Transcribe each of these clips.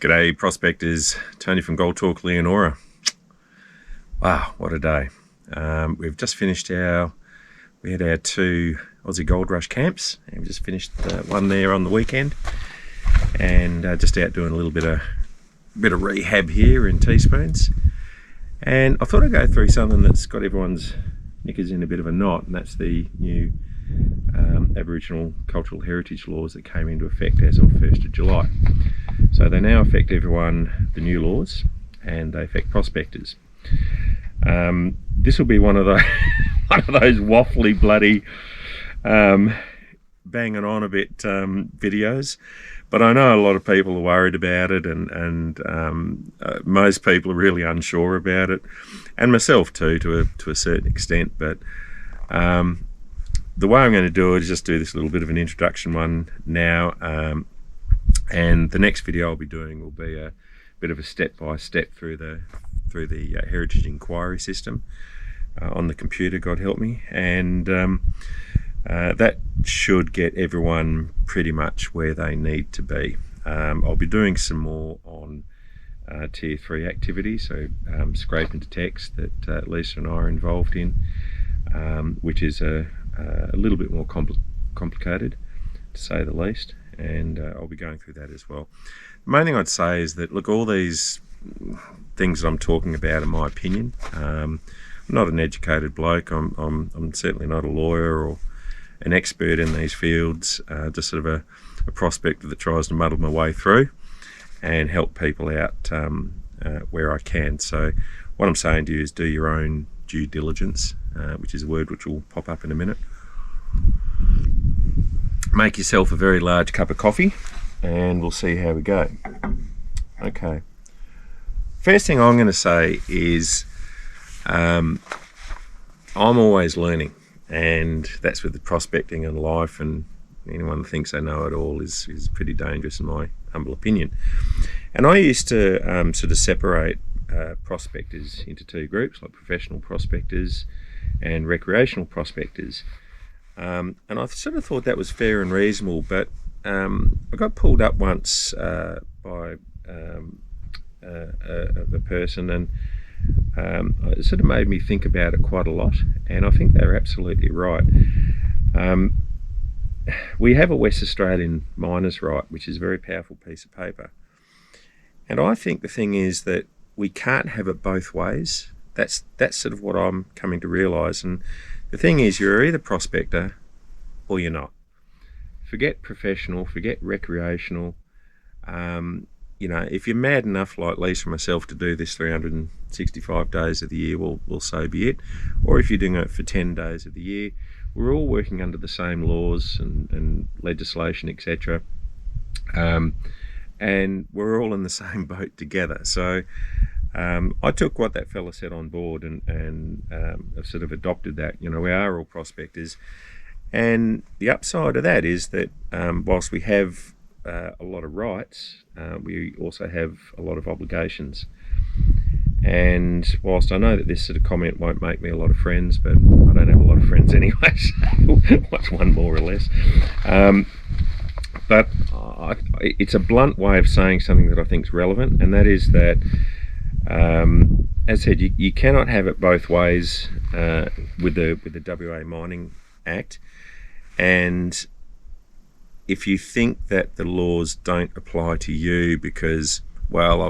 G'day prospectors, Tony from Gold Talk, Leonora. Wow, what a day. We've just finished we had our 2 Aussie Gold Rush camps, and we just finished one there on the weekend, and just out doing a little bit of rehab here in Teaspoons. And I thought I'd go through something that's got everyone's knickers in a bit of a knot, and that's the new Aboriginal cultural heritage laws that came into effect as of 1st of July. So they now affect everyone, the new laws, and they affect prospectors. This will be one of those waffly bloody banging on a bit videos, but I know a lot of people are worried about it, and most people are really unsure about it, and myself too, to a certain extent. But the way I'm going to do it is just do this little bit of an introduction one now, and the next video I'll be doing will be a bit of a step-by-step through the heritage inquiry system on the computer, God help me, and that should get everyone pretty much where they need to be. I'll be doing some more on tier 3 activities, so scrape into text that Lisa and I are involved in, which is a little bit more complicated, to say the least, and I'll be going through that as well. The main thing I'd say is that, look, all these things that I'm talking about are my opinion. I'm not an educated bloke. I'm certainly not a lawyer or an expert in these fields, just sort of a prospector that tries to muddle my way through and help people out where I can. So what I'm saying to you is do your own due diligence, which is a word which will pop up in a minute. Make yourself a very large cup of coffee and we'll see how we go. Okay. First thing I'm going to say is I'm always learning, and that's with the prospecting and life, and anyone that thinks they know it all is pretty dangerous in my humble opinion. And I used to sort of separate prospectors into 2 groups, like professional prospectors and recreational prospectors. And I sort of thought that was fair and reasonable, but I got pulled up once by a person, and it sort of made me think about it quite a lot, and I think they're absolutely right. We have a West Australian miners' right, which is a very powerful piece of paper, and I think the thing is that we can't have it both ways. That's sort of what I'm coming to realise. And the thing is, you're either prospector or you're not. Forget professional, forget recreational. You know, if you're mad enough like Lisa and myself to do this 365 days of the year, well, so be it. Or if you're doing it for 10 days of the year, we're all working under the same laws and legislation, etc. And we're all in the same boat together. So I took what that fella said on board, and I've sort of adopted that. You know, we are all prospectors, and the upside of that is that whilst we have a lot of rights, we also have a lot of obligations. And whilst I know that this sort of comment won't make me a lot of friends, but I don't have a lot of friends anyway, so what's one more or less? But it's a blunt way of saying something that I think is relevant, and that is that, as I said, you cannot have it both ways with the WA Mining Act. And if you think that the laws don't apply to you because, well,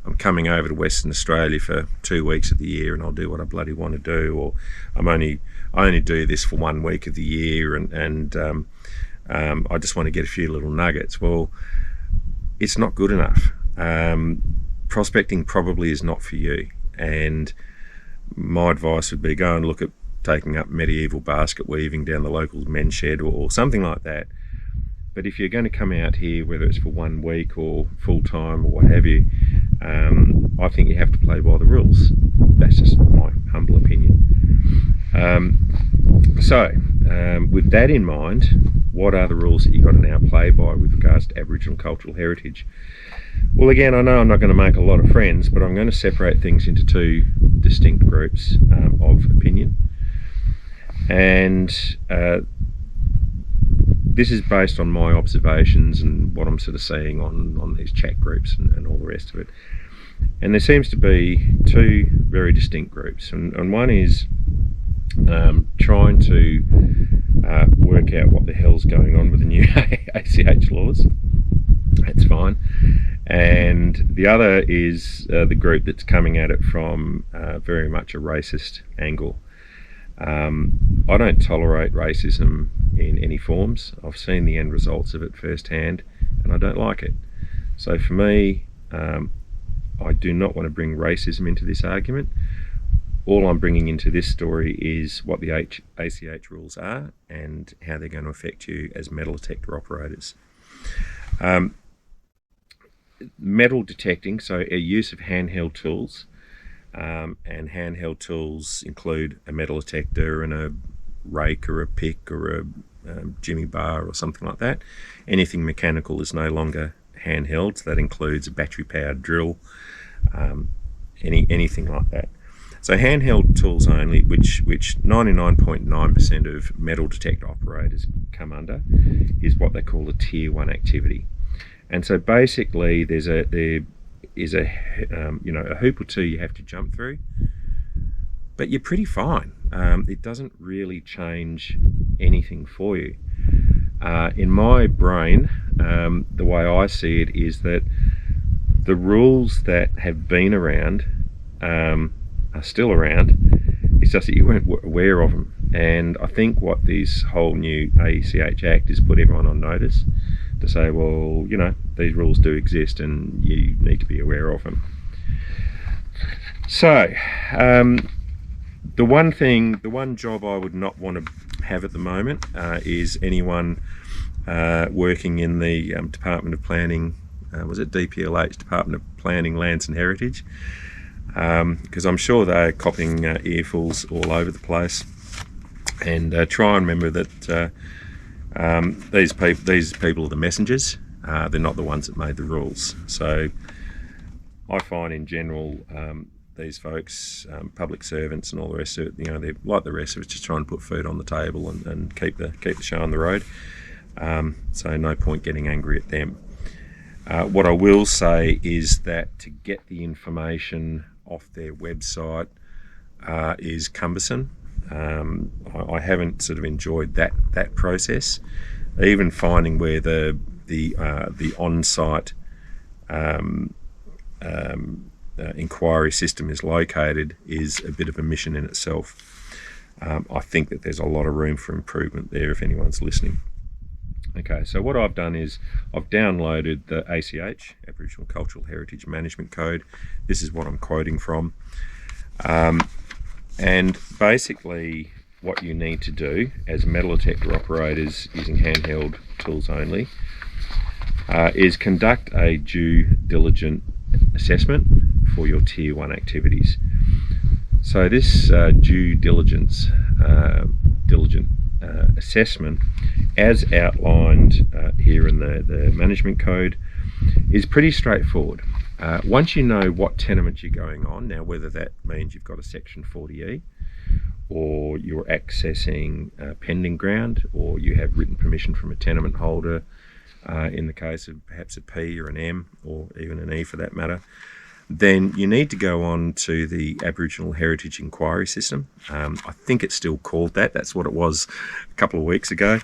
I'm coming over to Western Australia for 2 weeks of the year and I'll do what I bloody want to do, or I only do this for 1 week of the year, and I just want to get a few little nuggets. Well, it's not good enough. Prospecting probably is not for you, and my advice would be go and look at taking up medieval basket weaving down the local men's shed or something like that. But if you're going to come out here, whether it's for 1 week or full time or what have you, I think you have to play by the rules. That's just my humble opinion. So with that in mind, what are the rules that you've got to now play by with regards to Aboriginal cultural heritage? Well, again, I know I'm not going to make a lot of friends, but I'm going to separate things into 2 distinct groups of opinion. And this is based on my observations and what I'm sort of seeing on these chat groups and all the rest of it. And there seems to be two very distinct groups, and one is trying to work out what the hell's going on with the new ACH laws. That's fine. And the other is the group that's coming at it from very much a racist angle. I don't tolerate racism in any forms. I've seen the end results of it firsthand, and I don't like it. So for me, I do not want to bring racism into this argument. All I'm bringing into this story is what the ACH rules are and how they're going to affect you as metal detector operators. Metal detecting, so a use of handheld tools, and handheld tools include a metal detector and a rake or a pick or a jimmy bar or something like that. Anything mechanical is no longer handheld. So that includes a battery-powered drill, anything like that. So handheld tools only, which 99.9% of metal detector operators come under, is what they call a Tier 1 activity. And so basically there is a hoop or two you have to jump through, but you're pretty fine. It doesn't really change anything for you. In my brain, the way I see it is that the rules that have been around are still around. It's just that you weren't aware of them. And I think what this whole new ACH Act has put everyone on notice to say, well, you know, these rules do exist and you need to be aware of them. So, the one job I would not want to have at the moment is anyone working in the Department of Planning, was it DPLH, Department of Planning, Lands and Heritage, because I'm sure they're copying earfuls all over the place. And try and remember that these people are the messengers. They're not the ones that made the rules. So I find in general these folks, public servants and all the rest of it, you know, they're like the rest of us, just trying to put food on the table and keep the show on the road. So no point getting angry at them. What I will say is that to get the information off their website is cumbersome. I haven't sort of enjoyed that process. Even finding where the on-site inquiry system is located is a bit of a mission in itself. I think that there's a lot of room for improvement there if anyone's listening. Okay, so what I've done is I've downloaded the ACH, Aboriginal Cultural Heritage Management Code. This is what I'm quoting from. And basically what you need to do as metal detector operators using handheld tools only is conduct a due diligence assessment for your Tier 1 activities. So this due diligence assessment, as outlined here in the management code, is pretty straightforward. Once you know what tenement you're going on, now whether that means you've got a section 40E or you're accessing pending ground, or you have written permission from a tenement holder, in the case of perhaps a P or an M or even an E for that matter, then you need to go on to the Aboriginal Heritage Inquiry System. I think it's still called that. That's what it was a couple of weeks ago.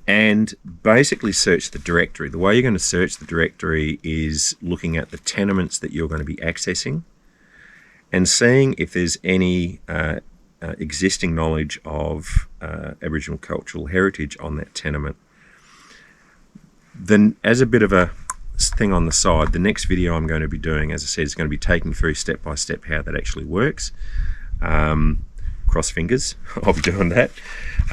And basically search the directory. The way you're going to search the directory is looking at the tenements that you're going to be accessing and seeing if there's any existing knowledge of Aboriginal cultural heritage on that tenement. Then, as a bit of a thing on the side, the next video I'm going to be doing, as I said, is going to be taking through step by step how that actually works. Cross fingers, I'll be doing that.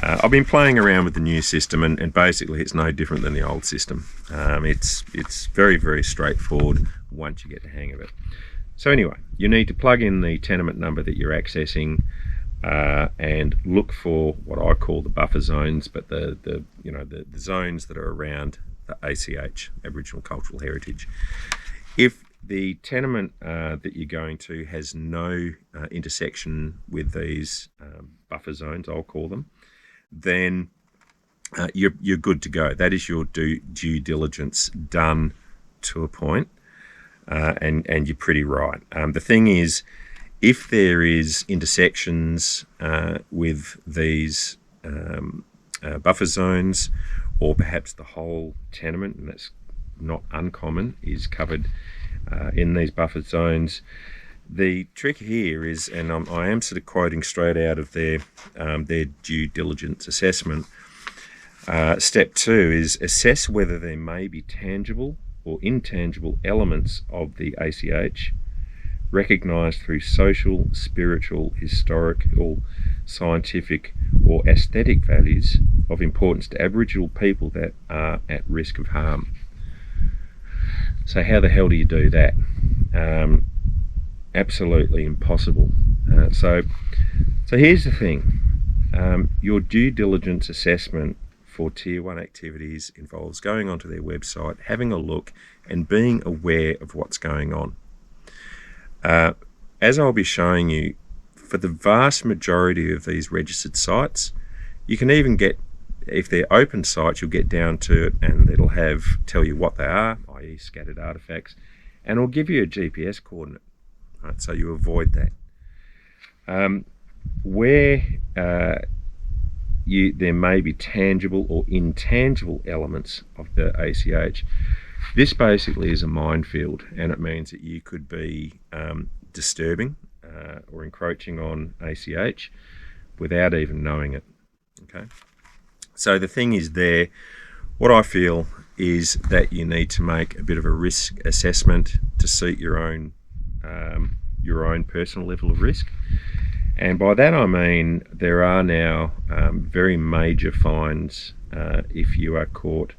I've been playing around with the new system, and basically it's no different than the old system. It's very, very straightforward once you get the hang of it. So anyway, you need to plug in the tenement number that you're accessing and look for what I call the buffer zones, but the zones that are around the ACH, Aboriginal Cultural Heritage. If the tenement that you're going to has no intersection with these buffer zones, I'll call them, then you're good to go. That is your due diligence done to a point, and you're pretty right. The thing is, if there is intersections with these buffer zones, or perhaps the whole tenement, and that's not uncommon, is covered in these buffer zones. The trick here is, and I am sort of quoting straight out of their due diligence assessment, step 2 is assess whether there may be tangible or intangible elements of the ACH recognised through social, spiritual, historical, scientific or aesthetic values of importance to Aboriginal people that are at risk of harm. So how the hell do you do that? Absolutely impossible. So here's the thing. Your due diligence assessment for Tier 1 activities involves going onto their website, having a look and being aware of what's going on. As I'll be showing you, for the vast majority of these registered sites, you can even get, if they're open sites, you'll get down to it and it'll tell you what they are, i.e. scattered artifacts, and it'll give you a GPS coordinate, right? So you avoid that. Where there may be tangible or intangible elements of the ACH, this basically is a minefield, and it means that you could be disturbing or encroaching on ACH without even knowing it. Okay. So the thing is there, what I feel is that you need to make a bit of a risk assessment to suit your own personal level of risk. And by that I mean there are now very major fines if you are caught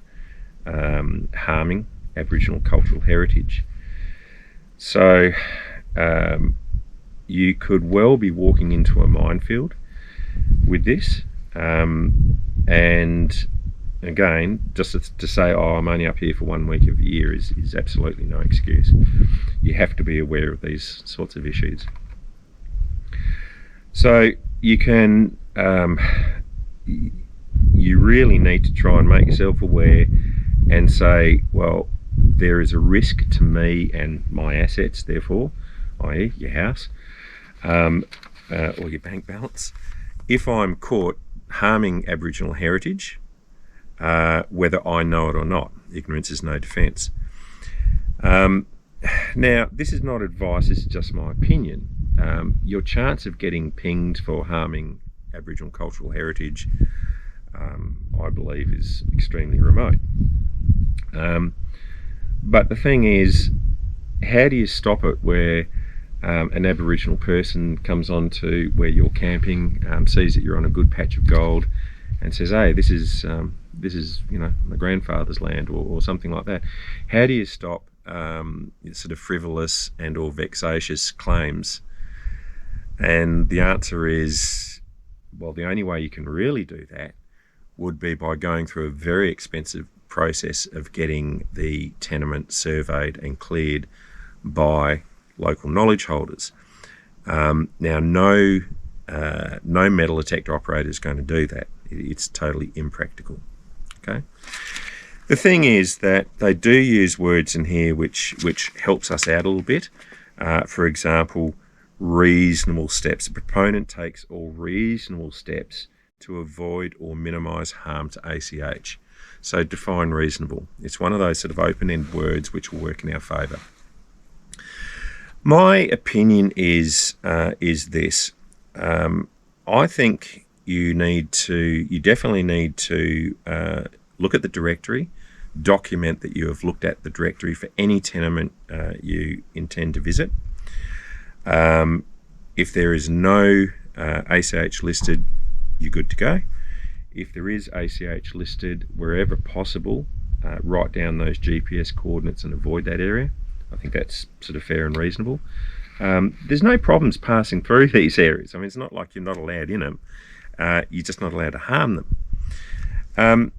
harming Aboriginal cultural heritage. So you could well be walking into a minefield with this. And again, just to say, oh, I'm only up here for 1 week of the year is absolutely no excuse. You have to be aware of these sorts of issues. So you can, you really need to try and make yourself aware and say, well, there is a risk to me and my assets, therefore, i.e. your house, or your bank balance, if I'm caught harming Aboriginal heritage, whether I know it or not. Ignorance is no defence. Now, this is not advice, this is just my opinion. Your chance of getting pinged for harming Aboriginal cultural heritage, I believe, is extremely remote. But the thing is, how do you stop it where an Aboriginal person comes on to where you're camping, sees that you're on a good patch of gold, and says, "Hey, this is my grandfather's land," or something like that? How do you stop sort of frivolous and or vexatious claims? And the answer is, well, the only way you can really do that would be by going through a very expensive process of getting the tenement surveyed and cleared by local knowledge holders. Now, no metal detector operator is going to do that. It's totally impractical. Okay. The thing is that they do use words in here which helps us out a little bit. For example, reasonable steps. The proponent takes all reasonable steps to avoid or minimise harm to ACH. So define reasonable. It's one of those sort of open-end words which will work in our favour. My opinion is this. I think you definitely need to look at the directory, document that you have looked at the directory for any tenement you intend to visit. If there is no ACH listed, you're good to go. If there is ACH listed, wherever possible, write down those GPS coordinates and avoid that area. I think that's sort of fair and reasonable. There's no problems passing through these areas. I mean, it's not like you're not allowed in them. You're just not allowed to harm them.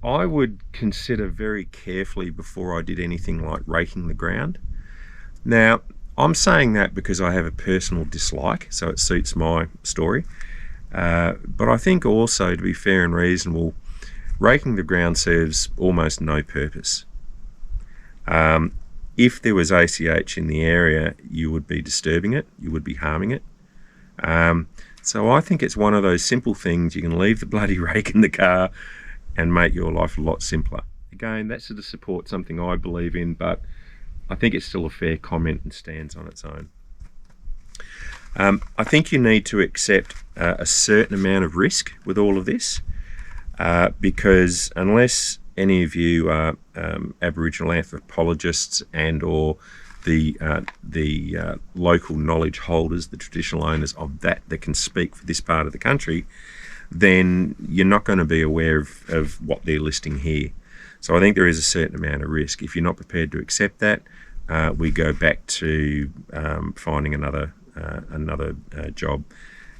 I would consider very carefully before I did anything like raking the ground. Now, I'm saying that because I have a personal dislike, so it suits my story. But I think also, to be fair and reasonable, raking the ground serves almost no purpose. If there was ACH in the area, you would be disturbing it, you would be harming it. So I think it's one of those simple things. You can leave the bloody rake in the car and make your life a lot simpler. Again, that sort of supports something I believe in, but I think it's still a fair comment and stands on its own. I think you need to accept a certain amount of risk with all of this, because unless any of you are Aboriginal anthropologists and or the local knowledge holders, the traditional owners of that can speak for this part of the country, then you're not going to be aware of what they're listing here. So I think there is a certain amount of risk. If you're not prepared to accept that, we go back to finding another job,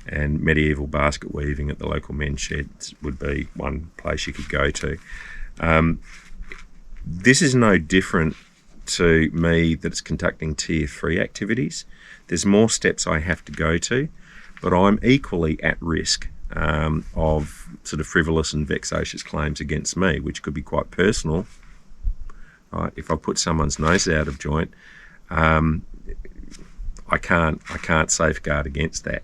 and medieval basket weaving at the local men's sheds would be one place you could go to. This is no different to me that's conducting tier 3 activities. There's more steps I have to go to, but I'm equally at risk of sort of frivolous and vexatious claims against me, which could be quite personal. Right? If I put someone's nose out of joint, I can't safeguard against that.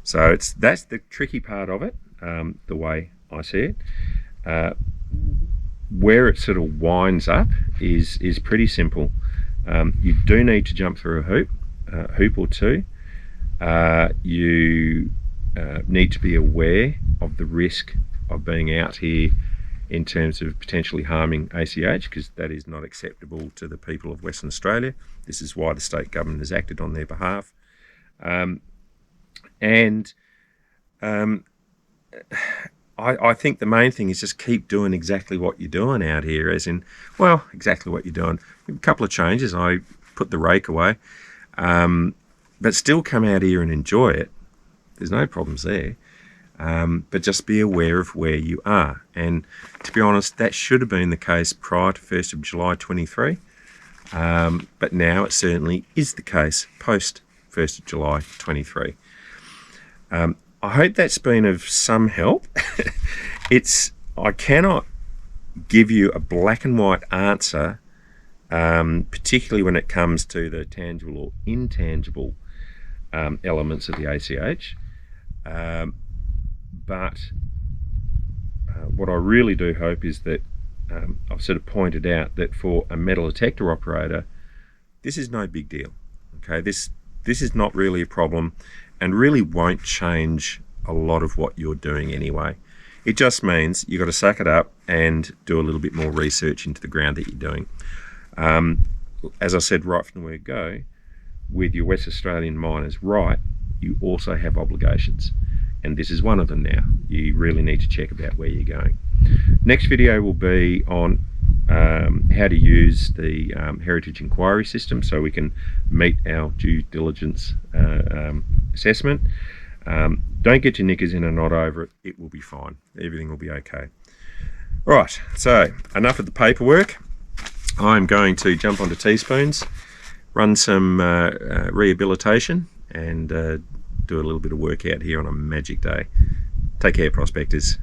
So that's the tricky part of it, the way I see it. Where it sort of winds up is pretty simple. You do need to jump through a hoop or two. You need to be aware of the risk of being out here in terms of potentially harming ACH, because that is not acceptable to the people of Western Australia. This is why the state government has acted on their behalf. I think the main thing is just keep doing exactly what you're doing out here, as in, well, exactly what you're doing. A couple of changes. I put the rake away, but still come out here and enjoy it. There's no problems there. But just be aware of where you are. And to be honest, that should have been the case prior to 1st of July 23. But now it certainly is the case post 1st of July 23. I hope that's been of some help. I cannot give you a black and white answer, particularly when it comes to the tangible or intangible elements of the ACH. But what I really do hope is that I've sort of pointed out that for a metal detector operator, this is no big deal. Okay, this is not really a problem, and really won't change a lot of what you're doing anyway. It just means you've got to suck it up and do a little bit more research into the ground that you're doing. As I said right from the word go, with your West Australian miners right, you also have obligations. And this is one of them now. You really need to check about where you're going. Next video will be on how to use the heritage inquiry system so we can meet our due diligence assessment. Don't get your knickers in a knot over it. It will be fine. Everything will be okay. Right, so enough of the paperwork. I'm going to jump onto teaspoons, run some rehabilitation, and do a little bit of work out here on a magic day. Take care, prospectors.